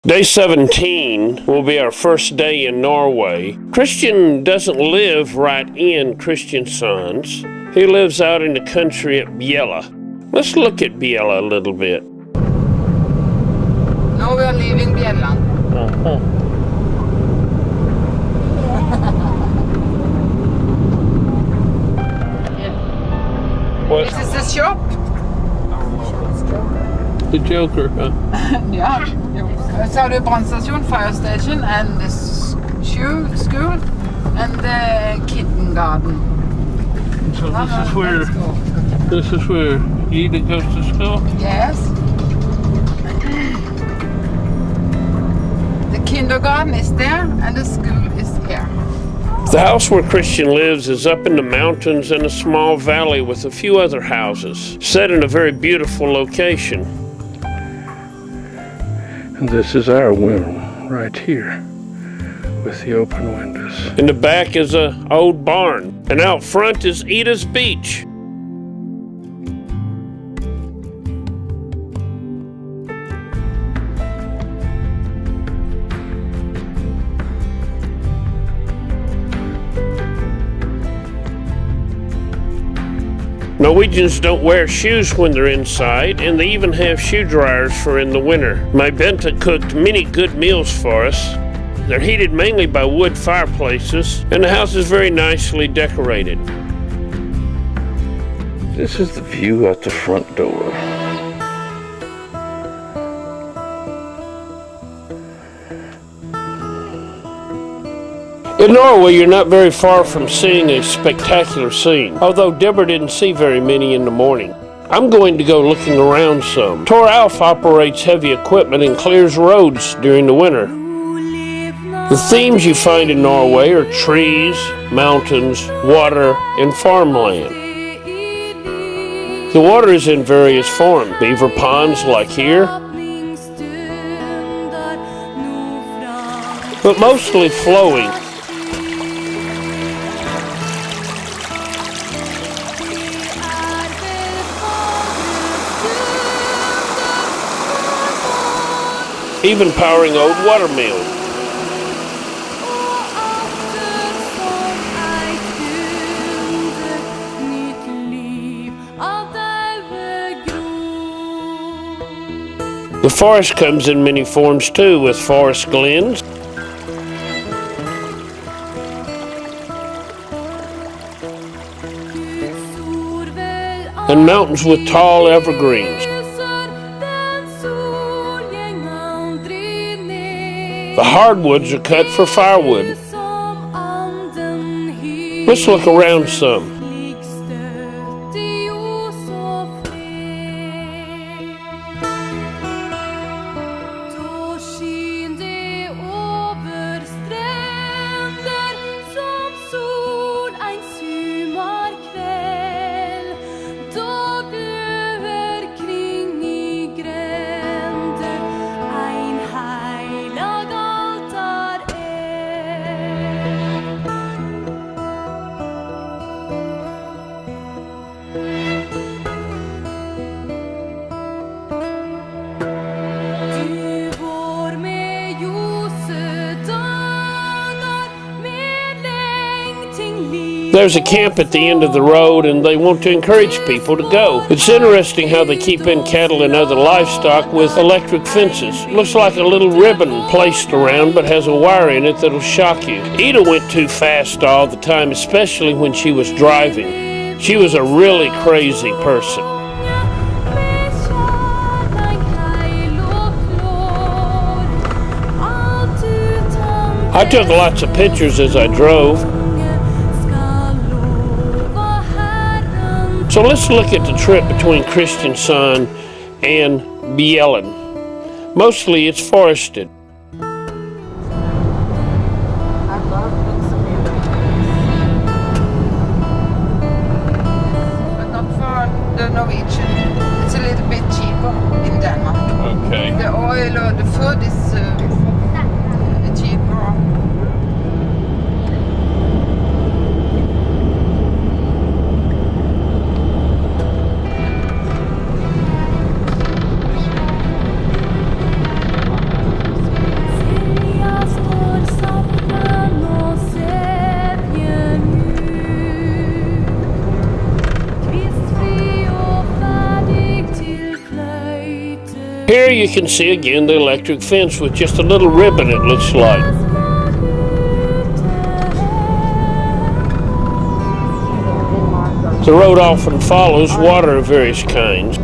Day 17 will be our first day in Norway. Christian doesn't live right in Kristiansand. He lives out in the country at Biella. Let's look at Biella a little bit. Now we are leaving Biella. What? This is the shop. The Joker, huh? Yeah. So the brandstation, fire station, and the school, and the kindergarten. So this is where Ida goes to school? Yes. The kindergarten is there, and the school is here. The house where Christian lives is up in the mountains in a small valley with a few other houses, set in a very beautiful location. And this is our room right here with the open windows. In the back is an old barn, and out front is Ida's beach. Norwegians don't wear shoes when they're inside, and they even have shoe dryers for in the winter. My Benta cooked many good meals for us. They're heated mainly by wood fireplaces, and the house is very nicely decorated. This is the view out the front door. In Norway, you're not very far from seeing a spectacular scene, although Deborah didn't see very many in the morning. I'm going to go looking around some. Tor Alf operates heavy equipment and clears roads during the winter. The themes you find in Norway are trees, mountains, water, and farmland. The water is in various forms. Beaver ponds like here, but mostly flowing. Even powering old water mills. The forest comes in many forms too, with forest glens, and mountains with tall evergreens. The hardwoods are cut for firewood. Let's look around some. There's a camp at the end of the road, and they want to encourage people to go. It's interesting how they keep in cattle and other livestock with electric fences. Looks like a little ribbon placed around, but has a wire in it that'll shock you. Ida went too fast all the time, especially when she was driving. She was a really crazy person. I took lots of pictures as I drove. So let's look at the trip between Kristiansand and Bjellen. Mostly it's forested. I love those but not for the Norwegian. It's a little bit cheaper in Denmark. Okay. The oil or the food is cheaper. you can see again the electric fence with just a little ribbon, it looks like. The road often follows water of various kinds.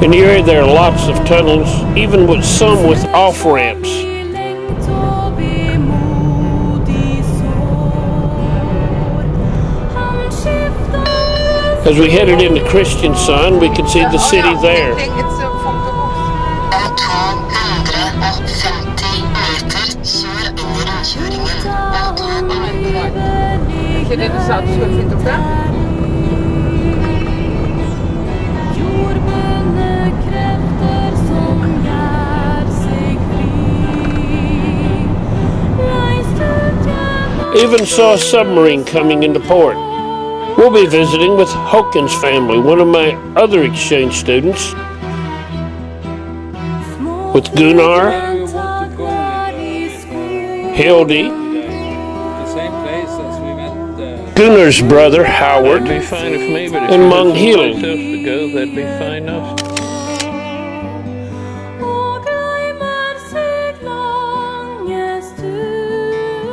In the area there are lots of tunnels, even with some with off-ramps. As we headed into Kristiansand, we could see the city there. Even saw a submarine coming into port. We'll be visiting with Håkon's family, one of my other exchange students, with Gunnar, Hildy, Gunnar's brother Howard, That'd be fine if me, but if and you Magnhild. had someplace else to go, that'd be fine enough.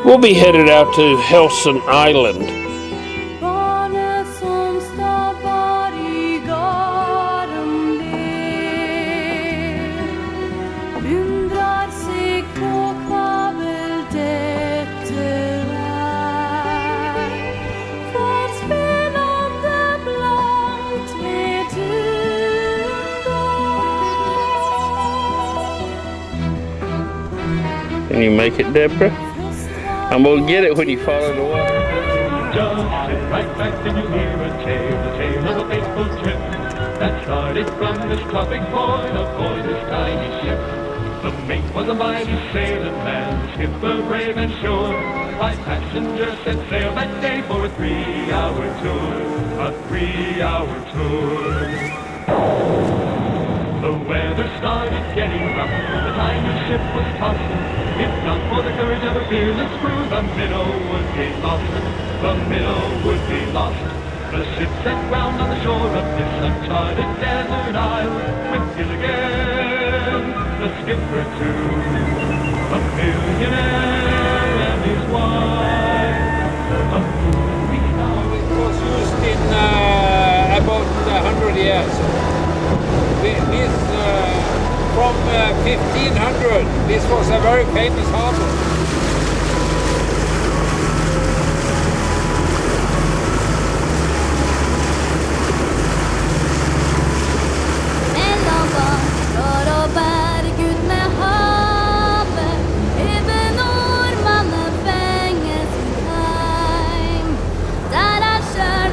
We'll be headed out to Helsen Island. Can you make it, Deborah? I'm gonna get it when you fall in the water. Just sit right back and you hear a tale, the tale of a faithful trip that started from this tropic point aboard this tiny ship. The mate was a mighty sailor man, the skipper brave and sure. 5 passengers set sail that day for a 3-hour tour, a 3-hour tour. The weather started getting rough, the tiny ship was tossing. If not for the courage of a fearless crew, the minnow would be lost. The minnow would be lost. The ship set ground on the shore of this uncharted desert isle, with Gilligan, the skipper too, a millionaire and his wife. It was used in about 100 years. This from 1500. This was a very famous harbor.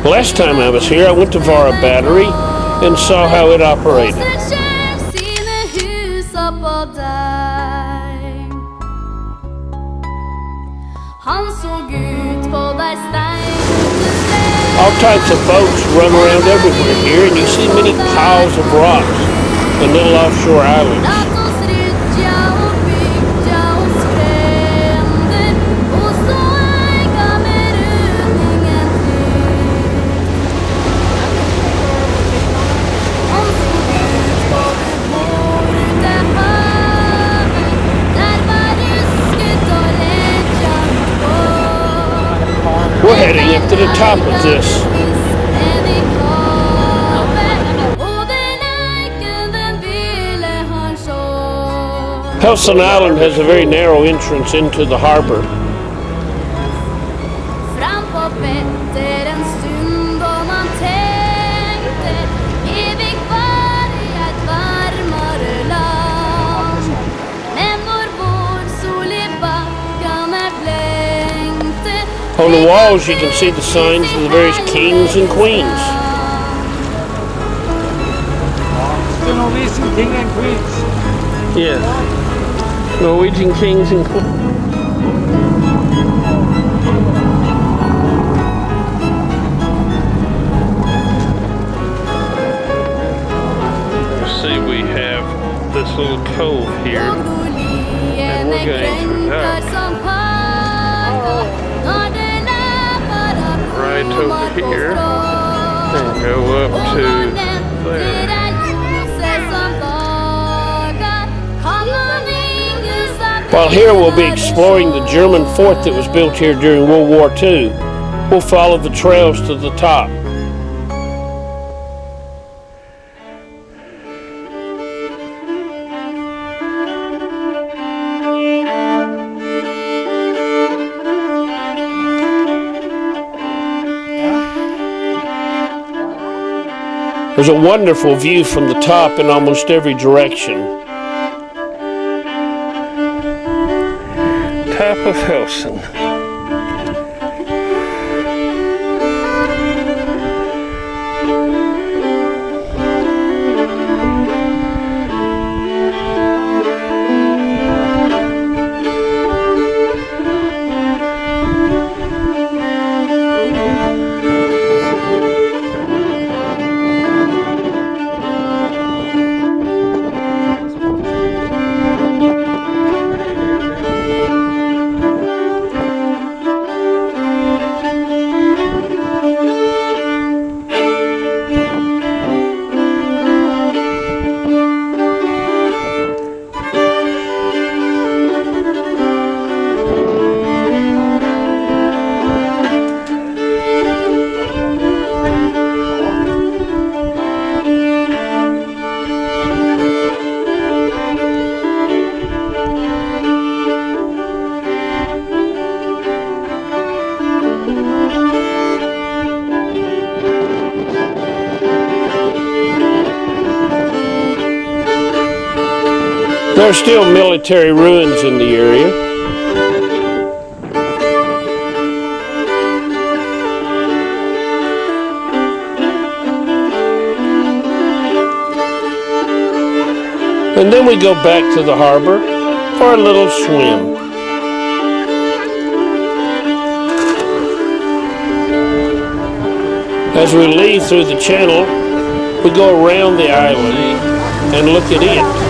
Last time I was here, I went to Vara Battery and saw how it operated. All types of boats run around everywhere here, and you see many piles of rocks and little offshore islands. We're heading up to the top of this. Helsen Island has a very narrow entrance into the harbor. On the walls you can see the signs of the various kings and queens. Norwegian king and queens. Yeah. Norwegian kings and queens. See, we have this little cove here, and we're going through that. Right over here, and go up to there. While here we'll be exploring the German fort that was built here during World War II. We'll follow the trails to the top. There's a wonderful view from the top in almost every direction. Top of Helsen. There are still military ruins in the area. And then we go back to the harbor for a little swim. As we leave through the channel, we go around the island and look at it.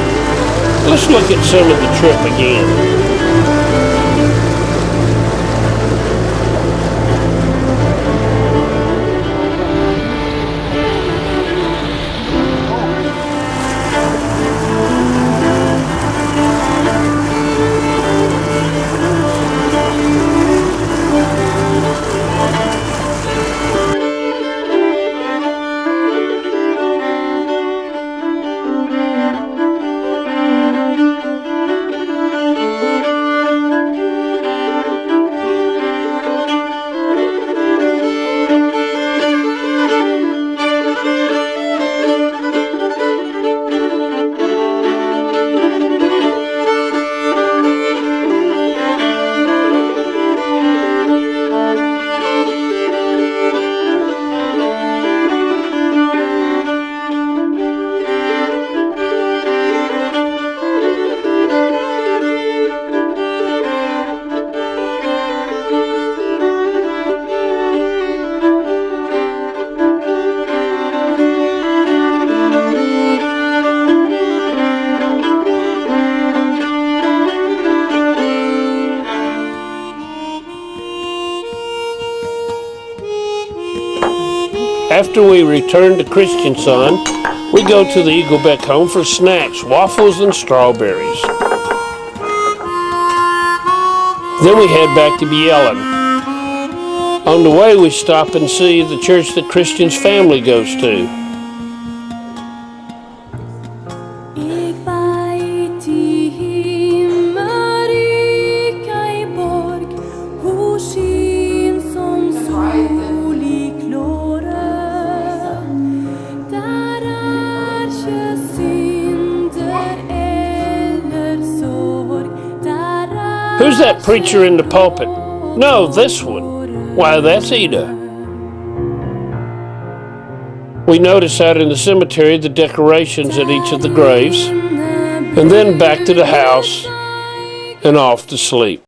Let's look at some of the trip again. After we return to Kristiansand, we go to the Eaglebæk home for snacks, waffles and strawberries. Then we head back to Bjellen. On the way we stop and see the church that Christian's family goes to. Who's that preacher in the pulpit? No, this one. Why, that's Ida. We notice out in the cemetery the decorations at each of the graves, and then back to the house and off to sleep.